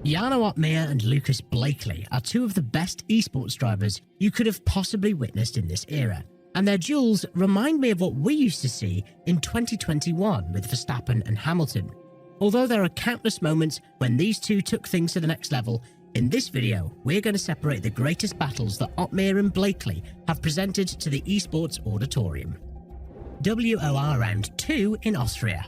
Jarno and Lucas Blakely are two of the best esports drivers you could have possibly witnessed in this era, and their duels remind me of what we used to see in 2021 with Verstappen and Hamilton. Although there are countless moments when these two took things to the next level, in this video we're going to separate the greatest battles that and Blakely have presented to the esports auditorium. WOR Round 2 in Austria.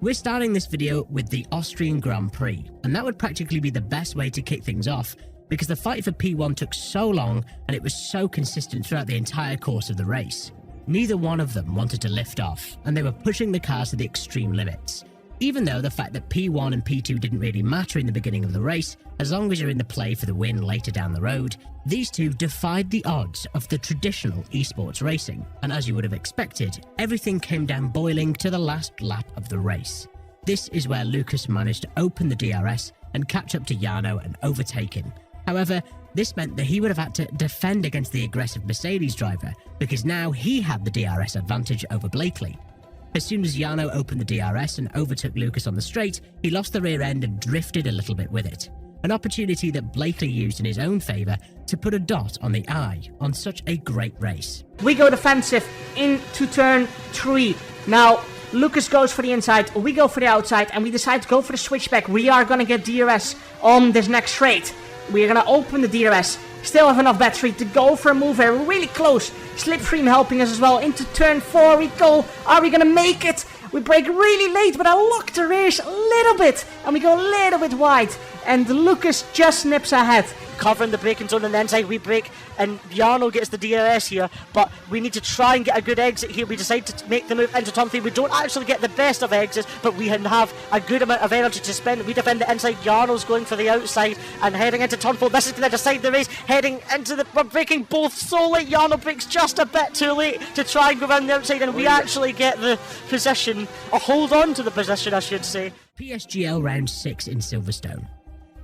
We're starting this video with the Austrian Grand Prix, and that would practically be the best way to kick things off because the fight for P1 took so long and it was so consistent throughout the entire course of the race. Neither one of them wanted to lift off, and they were pushing the cars to the extreme limits. Even though the fact that P1 and P2 didn't really matter in the beginning of the race, as long as you're in the play for the win later down the road, these two defied the odds of the traditional esports racing, and as you would have expected, everything came down boiling to the last lap of the race. This is where Lucas managed to open the DRS and catch up to Jarno and overtake him. However, this meant that he would have had to defend against the aggressive Mercedes driver, because now he had the DRS advantage over Blakely. As soon as Jarno opened the DRS and overtook Lucas on the straight, he lost the rear end and drifted a little bit with it. An opportunity that Blakely used in his own favour to put a dot on the I on such a great race. We go defensive into turn 3. Now, Lucas goes for the inside, we go for the outside, and we decide to go for the switchback. We are going to get DRS on this next straight. We are going to open the DRS. Still have enough battery to go for a move here. We're really close. Slipstream helping us as well. Into turn 4 we go. Are we going to make it? We brake really late, but I lock the rears a little bit. And we go a little bit wide. And Lucas just nips ahead. Covering the braking zone on the inside, we brake, and Jarno gets the DRS here, but we need to try and get a good exit here. We decide to make the move into turn 3. We don't actually get the best of exits, but we have a good amount of energy to spend. We defend the inside, Jarno's going for the outside, and heading into turn 4. This is going to decide the race, heading into the... We're braking both so late. Jarno brakes just a bit too late to try and go around the outside, and we actually get the position, or hold on to the position, I should say. PSGL Round 6 in Silverstone.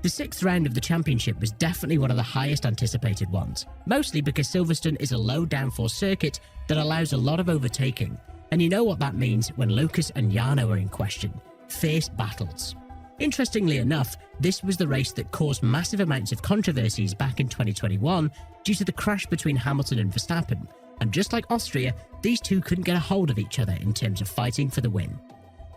The 6th round of the championship was definitely one of the highest anticipated ones, mostly because Silverstone is a low downforce circuit that allows a lot of overtaking, and you know what that means when Lucas and Jarno are in question: fierce battles. Interestingly enough, this was the race that caused massive amounts of controversies back in 2021 due to the crash between Hamilton and Verstappen, and just like Austria, these two couldn't get a hold of each other in terms of fighting for the win.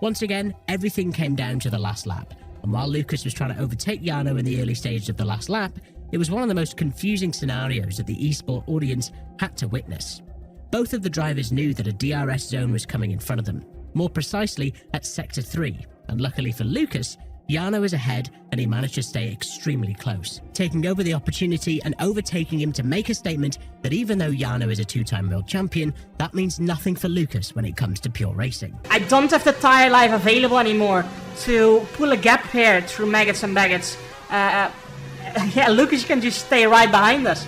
Once again, everything came down to the last lap. And while Lucas was trying to overtake Jarno in the early stages of the last lap, it was one of the most confusing scenarios that the esport audience had to witness. Both of the drivers knew that a DRS zone was coming in front of them, more precisely at Sector 3, and luckily for Lucas, Jarno is ahead and he managed to stay extremely close, taking over the opportunity and overtaking him to make a statement that even though Jarno is a 2-time world champion, that means nothing for Lucas when it comes to pure racing. I don't have the tire life available anymore to pull a gap here through maggots and baggots. Yeah, Lucas can just stay right behind us.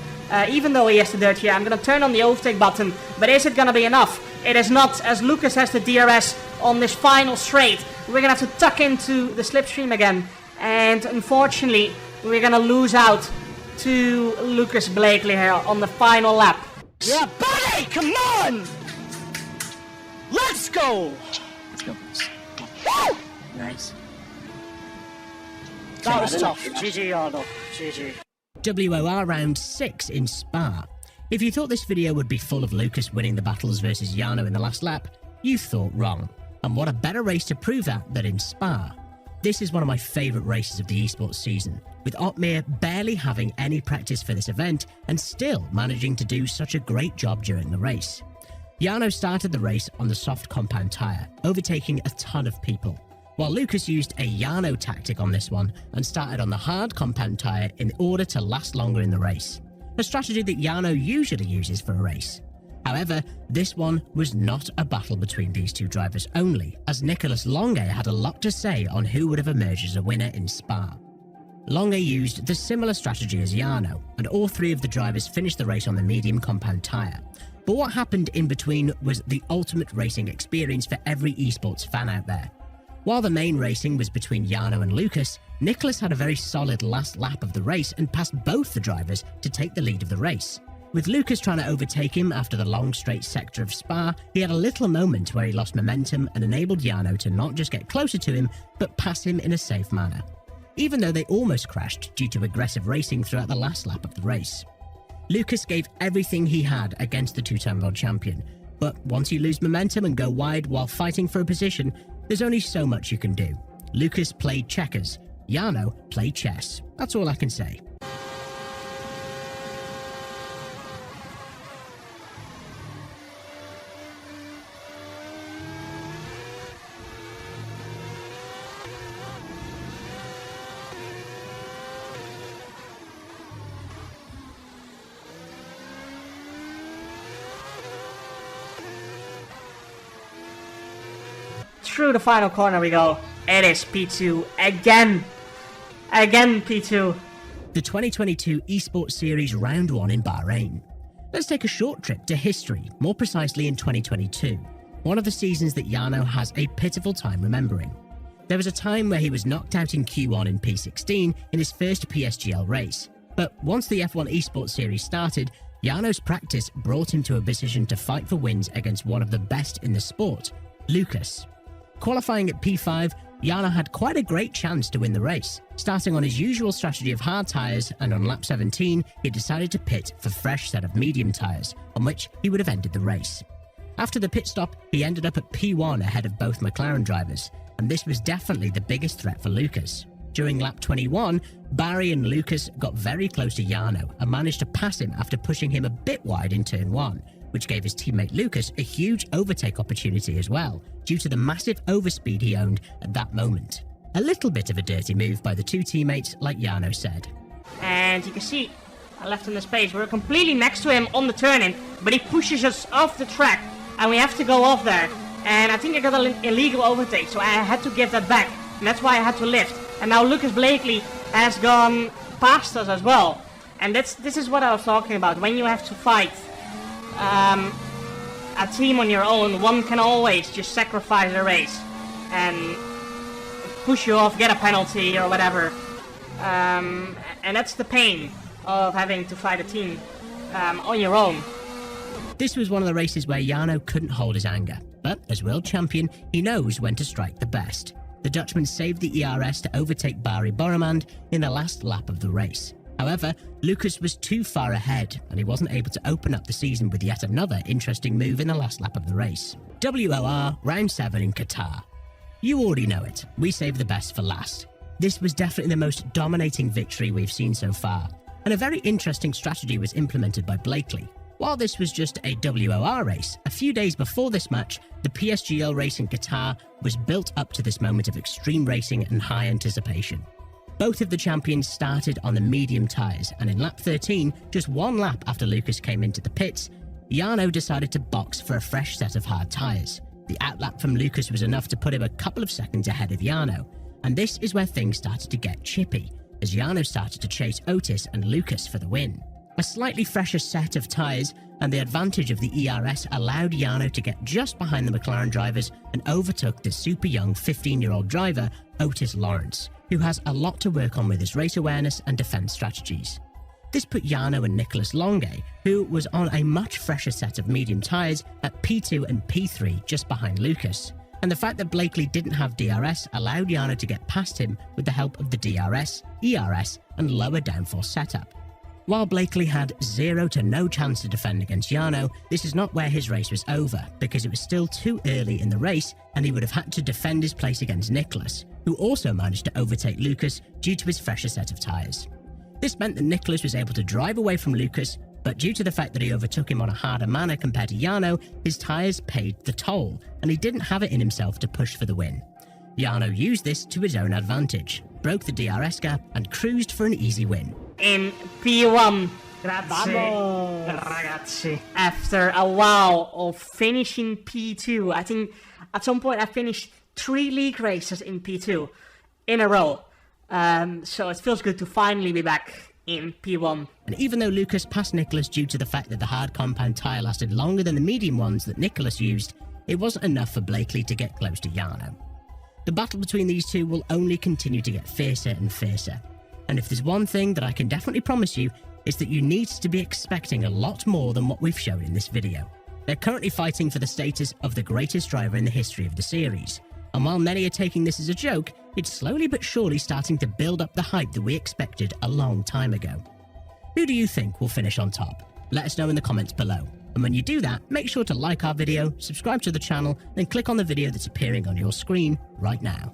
Even though he has the dirt here, I'm going to turn on the overtake button, but is it going to be enough? It is not, as Lucas has the DRS on this final straight. We're going to have to tuck into the slipstream again, and unfortunately, we're going to lose out to Lucas Blakely here on the final lap. Yeah, buddy, come on! Let's go! Let's go. Woo! Nice. That was tough. GG, Jarno. GG. WOR Round 6 in Spa. If you thought this video would be full of Lucas winning the battles versus Jarno in the last lap, you thought wrong. And what a better race to prove that than in Spa. This is one of my favourite races of the esports season, with barely having any practice for this event and still managing to do such a great job during the race. Jarno started the race on the soft compound tyre, overtaking a ton of people, while Lucas used a Jarno tactic on this one and started on the hard compound tyre in order to last longer in the race, a strategy that Jarno usually uses for a race. However, this one was not a battle between these two drivers only, as Nicholas Longe had a lot to say on who would have emerged as a winner in Spa. Longe used the similar strategy as Jarno, and all three of the drivers finished the race on the medium compound tyre. But what happened in between was the ultimate racing experience for every esports fan out there. While the main racing was between Jarno and Lucas, Nicholas had a very solid last lap of the race and passed both the drivers to take the lead of the race. With Lucas trying to overtake him after the long straight sector of Spa, he had a little moment where he lost momentum and enabled Jarno to not just get closer to him, but pass him in a safe manner. even though they almost crashed due to aggressive racing throughout the last lap of the race. Lucas gave everything he had against the two-time world champion, but once you lose momentum and go wide while fighting for a position, there's only so much you can do. Lucas played checkers, Jarno played chess. That's all I can say. Through the final corner we go. It is P2 again. Again P2. The 2022 Esports Series Round 1 in Bahrain. Let's take a short trip to history, more precisely in 2022, one of the seasons that Jarno has a pitiful time remembering. There was a time where he was knocked out in Q1 in P16 in his first PSGL race, but once the F1 Esports Series started, Jarno's practice brought him to a position to fight for wins against one of the best in the sport, Lucas. Qualifying at P5, Jarno had quite a great chance to win the race. Starting on his usual strategy of hard tyres, and on lap 17, he decided to pit for fresh set of medium tyres, on which he would have ended the race. After the pit stop, he ended up at P1 ahead of both McLaren drivers, and this was definitely the biggest threat for Lucas. During lap 21, Barry and Lucas got very close to Jarno and managed to pass him after pushing him a bit wide in turn 1, which gave his teammate Lucas a huge overtake opportunity as well, due to the massive overspeed he owned at that moment. A little bit of a dirty move by the two teammates, like Jarno said. And you can see, I left him the space. We're completely next to him on the turn-in, but he pushes us off the track, and we have to go off there. And I think I got an illegal overtake, so I had to give that back, and that's why I had to lift. And now Lucas Blakely has gone past us as well. And this is what I was talking about. When you have to fight a team on your own, one can always just sacrifice a race and push you off, get a penalty or whatever. And that's the pain of having to fight a team on your own. This was one of the races where Jarno couldn't hold his anger, but as world champion, he knows when to strike the best. The Dutchman saved the ERS to overtake Barry Borremand in the last lap of the race. However, Lucas was too far ahead, and he wasn't able to open up the season with yet another interesting move in the last lap of the race. WOR Round 7 in Qatar. You already know it, we saved the best for last. This was definitely the most dominating victory we've seen so far, and a very interesting strategy was implemented by Blakely. While this was just a WOR race, a few days before this match, the PSGL race in Qatar was built up to this moment of extreme racing and high anticipation. Both of the champions started on the medium tyres, and in lap 13, just one lap after Lucas came into the pits, Jarno decided to box for a fresh set of hard tyres. The outlap from Lucas was enough to put him a couple of seconds ahead of Jarno, and this is where things started to get chippy, as Jarno started to chase Otis and Lucas for the win. A slightly fresher set of tyres and the advantage of the ERS allowed Jarno to get just behind the McLaren drivers and overtook the super young 15-year-old driver, Otis Lawrence, who has a lot to work on with his race awareness and defense strategies. This put Jarno and Nicholas Longe, who was on a much fresher set of medium tyres, at P2 and P3 just behind Lucas. And the fact that Blakely didn't have DRS allowed Jarno to get past him with the help of the DRS, ERS and lower downforce setup. While Blakely had zero to no chance to defend against Jarno, this is not where his race was over, because it was still too early in the race and he would have had to defend his place against Nicholas, who also managed to overtake Lucas due to his fresher set of tyres. This meant that Nicholas was able to drive away from Lucas, but due to the fact that he overtook him on a harder manner compared to Jarno, his tyres paid the toll, and he didn't have it in himself to push for the win. Jarno used this to his own advantage, broke the DRS gap and cruised for an easy win. In P1, ragazzi. After a while of finishing P2, I think at some point I finished 3 league races in P2 in a row. So it feels good to finally be back in P1. And even though Lucas passed Nicholas due to the fact that the hard compound tyre lasted longer than the medium ones that Nicholas used, it wasn't enough for Blakely to get close to Jarno. The battle between these two will only continue to get fiercer and fiercer. And if there's one thing that I can definitely promise you, is that you need to be expecting a lot more than what we've shown in this video. They're currently fighting for the status of the greatest driver in the history of the series. And while many are taking this as a joke, it's slowly but surely starting to build up the hype that we expected a long time ago. Who do you think will finish on top? Let us know in the comments below. And when you do that, make sure to like our video, subscribe to the channel, then click on the video that's appearing on your screen right now.